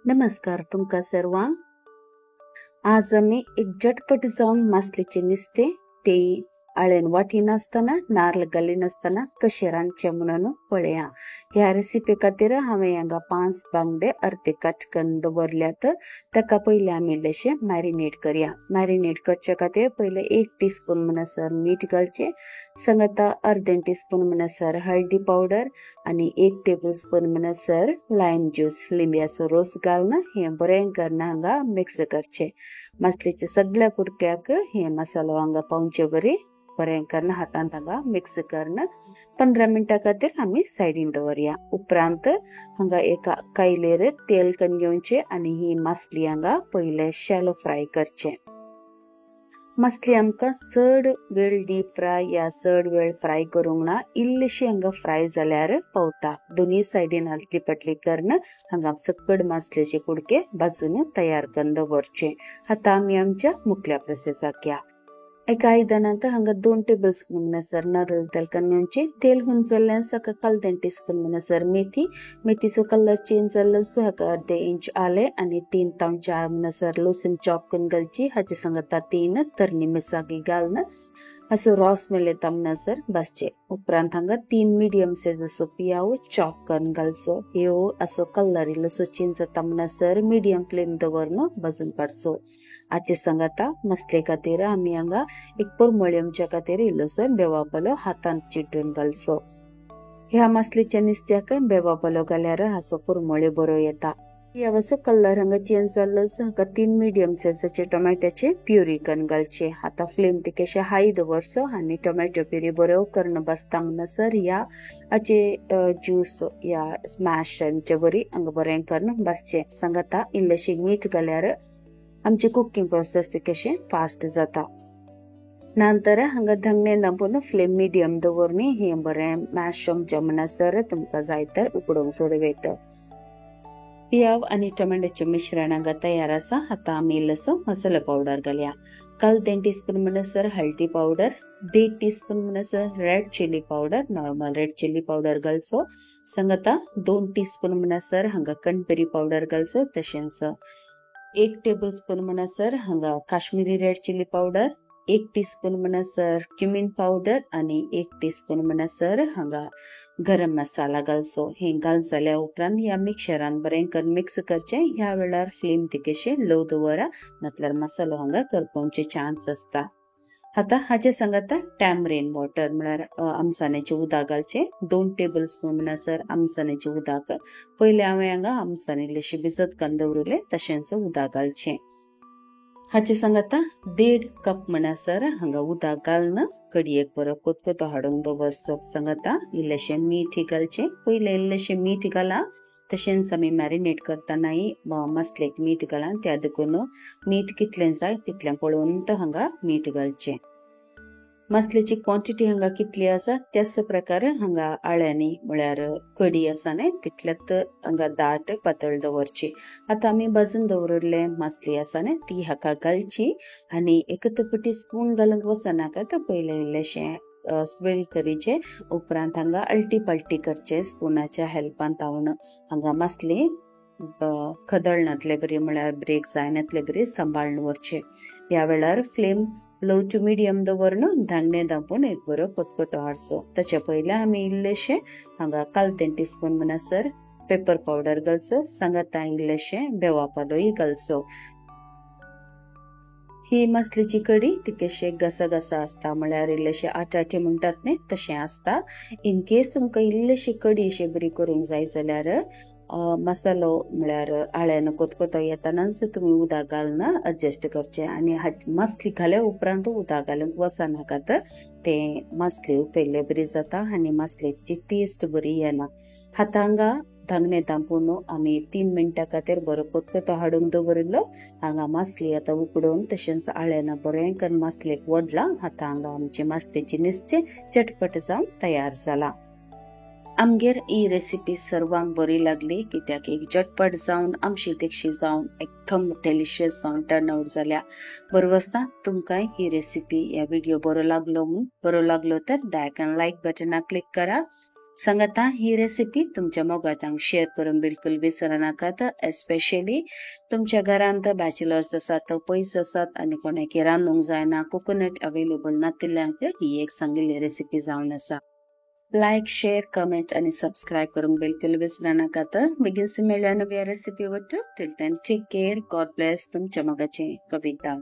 नमस्कार तुमका सर्वांक. आज आम्ही एक झटपट जाऊन मासलीचे निसते ते आळ्यान वाटी नासतना नारळ घाली नासतना कशे रांदचे म्हणून पळया. ह्या रेसिपी खातीर हांवें हांगा 5 बांगडे अर्दे काटकन दवरल्यात. ताका पयले आमी इल्लेशे मॅरिनेट करया. मॅरिनेट करचे खातीर पयले 1 टीस्पून म्हणसर मीठ घालचे, सांगता अर्दें टीस्पून म्हणसर हळदी पावडर आणि 1 टेबलस्पून म्हणसर लायम ज्यूस लिंब्याचो रोस घालून हे बरें करून हांगा मिक्स करचे. मासलीच्या सगळ्या कुडक्याक हे मसालो हांगा पावचे बरें करून हातान हांगा मिक्स करून 15 मिनटां खातीर आमी सायडीन दवरया. उपरांत हांगा एका कायलेर तेल करून घेवचे आणि ही मासली हांगा पयले शॅलो फ्राय करचे. मासली आमकां चड वेळ डीप फ्राय या चड वेळ फ्राय करूंक ना, इल्लीशी हांगा फ्राय जाल्यार पावता. दोन्ही सायडीन आलटी पटली करून हांगा सकड मासलेचे कुडके भाजून तयार करून दवरचे. आता आमी आमच्या मुख्य प्रोसेसाक या. एका आयदनांत हांगा 2 टेबलस्पून म्हणसर नारळ तेल करून घेवचे. तेल हुंच जाल्ल्यान साका 1/2 टीस्पून म्हणसर मेथीचो कलर चेंज जाल्लो सो हाका अर्दे इंच आले आणि 3 तांचार म्हणसर लसूण चॉप करून घालची. हाचे सांगता 3 तरणी मिरसांगी घालून असो रॉस मेळटा म्हणसर भाजचे. उपरांत हांगा 3 मिडियम सायज असो पियाव चॉप करून घालचो. ह्यो असो कलर इल्लोसो चेंज जाता म्हणसर मिडियम फ्लेम दवरून भाजून काडचो. हाचे सांगता मसले खातीर आमी हांगा एक परमळी आमच्या खातीर इल्लोसो बेवापलो हातान चिड्डून घालचो. ह्या मासलेच्या निस्त्याक बेवापलो घाल्यार हाचो परमळी बरो येता. यावसो कलर हांगा चेंज जाल्लो सो हाका 3 मिडियम सायजाचे टोमॅटोचे प्युरी करून घालचे. आता फ्लेम तिकेशे हाय दवरचो आणि टोमॅटो प्युरी बरो करून भाजता म्हणसर या हाचे ज्यूस या स्मॅश बरी हांगा बरें करून भाजचे. सांगता इल्लेशे मीठ घाल्यार आमचे कुकिंग प्रोसेस तिकेशे फास्ट जाता. नंतर हांगा धंगणे दांपून फ्लेम मिडियम दवरून हे बरें मॅश आमच्या म्हणसर तुमकां जाय तर उकडूंक सोडवेत. पियाव आणि टोमॅटोचे मिश्रण हांगा तयार आसा. आता आमी इल्लोसो मसाला पावडर घालया. 1/2 टीस्पून म्हणसर हळदी पावडर, 1.5 टीस्पून म्हणसर red chilli powder normal red chilli powder घालचो. सांगता 2 टीस्पून म्हणसर हांगा कणपेरी पावडर घालचो. तशेंच 1 टेबलस्पून म्हणसर हांगा Kashmiri red chilli powder, 1 teaspoon म्हणसर क्युमीन पावडर आणि 1 टीस्पून म्हणसर हांगा गरम मसाला घालचो. हे घाल जाल्या उपरांत या मिक्सरान बरें करून मिक्स करचे. ह्या वेळार फ्लेम तिकेशे लो दवरा, नातल्यार मसालो हांगा करपावचे चान्स आसता. आता हाचे सांगता टॅमरेन वॉटर म्हळ्यार आमसान्याचे उदक घालचे. 2 टेबलस्पून म्हणसर आमसान्याचे उदक पयले हांवें हांगा आमसाने इल्लेशे भिजत घालून दवरले तशेंच उदक घालचे. हाचे सांगता 1.5 कप म्हणसर हांगा उदक घालून कडयेक बरो कोतकोतो हाडून दवरचो. सांगता इल्लेशे मीठ घालचे. पयले इल्लेशे मीठ घाला. तशेंच आमी मॅरिनेट करतानाय मसलेक मीठ घालान त्या देखून मीठ कितलें जाय तितलें पळोवन हांगा मीठ घालचे. मसलेची क्वॉंटिटी हांगा कितली आसा त्याच प्रकारे हांगा आळ्यांनी म्हळ्यार कडी आसा न्हय तितल्यात हांगा दाट पातळ दवरची. आता आमी भाजून दवरले मसली आसा न्हय ती हाका घालची आणि एकतपटी स्पून घालूंक वचनाका. तर पयले इल्लेशें स्वेल करीचे. उपरांत हांगा अल्टी पल्टी करचे स्पुनाच्या हेल्पान तावन हांगा मसली खदळनातले बरी म्हळ्यार ब्रेक जायनातले बरी सांबाळून व्हरचे. ह्या वेळार फ्लेम लो टू मिडियम दवरून धांगणे दांपून एक बरो कोतकोतो हाडचो. ताचे पयले आमी इल्लेशे हांगा 1/4 टीस्पून म्हणसर पेपर पावडर घालचो. सांगता इल्लेशे बेवापालोय घालचो. ही मसलीची कडी तिकेशे गसा आसता म्हळ्यार इल्लेशे आठाटे म्हणटात न्ही तशें आसता. इन केस तुमकां इल्लेशी कडी अशी बरी करूंक जाय जाल्यार मसालो म्हळ्यार आळ्यान कोतकोतो येतानाच तुमी उदक घालून एडजस्ट करचे. आणि मसली घाल्या उपरांत उदक घालूंक वचनाका तर ते मसली उपेल्ले बरी जाता आणि मसलेची टेस्ट बरी येना. हाता हांगा धांगणे दांपून आमी 3 मिनटां खातीर बरो कोतकोतो हाडून दवरलो. हांगा मसली आतां उकडून तशेंच आळ्यान बरें करून मसलेक वडला. आतां हांगा आमची मसलेची नुस्तें चटपट जावन तयार जाला. आमगेर ही रेसिपी सर्वांक बरी लागली कित्याक एक झटपट जावन आमची देखशी जावन एकदम डेलिशियस जावन टर्न आउट जाल्या. बरोबर आसता. तुमकांय ही रेसिपी या व्हिडिओ बरो लागलो तर दया करून लायक बटनाक क्लिक करा. सांगता ही रेसिपी तुमच्या मोगाच्यांक शेअर करून बिलकुल विसरू नाकात. एस्पेशली तुमच्या घरांत बॅचलर्स आसात, पयस आसात आनी कोणाक रांदूंक जायना, कोकोनट अवेलेबल नातिल्ल्यांक ही एक सांगिल्ली रेसिपी जावन आसा. लाईक, शेअर, कमेंट आणि सबस्क्राईब करून बिलकुल विसरू नाकात. बेगीन मेळ्या नव्या रेसिपी वट्ट. Till then take care. God bless. तुमच्या मोगाची कविता.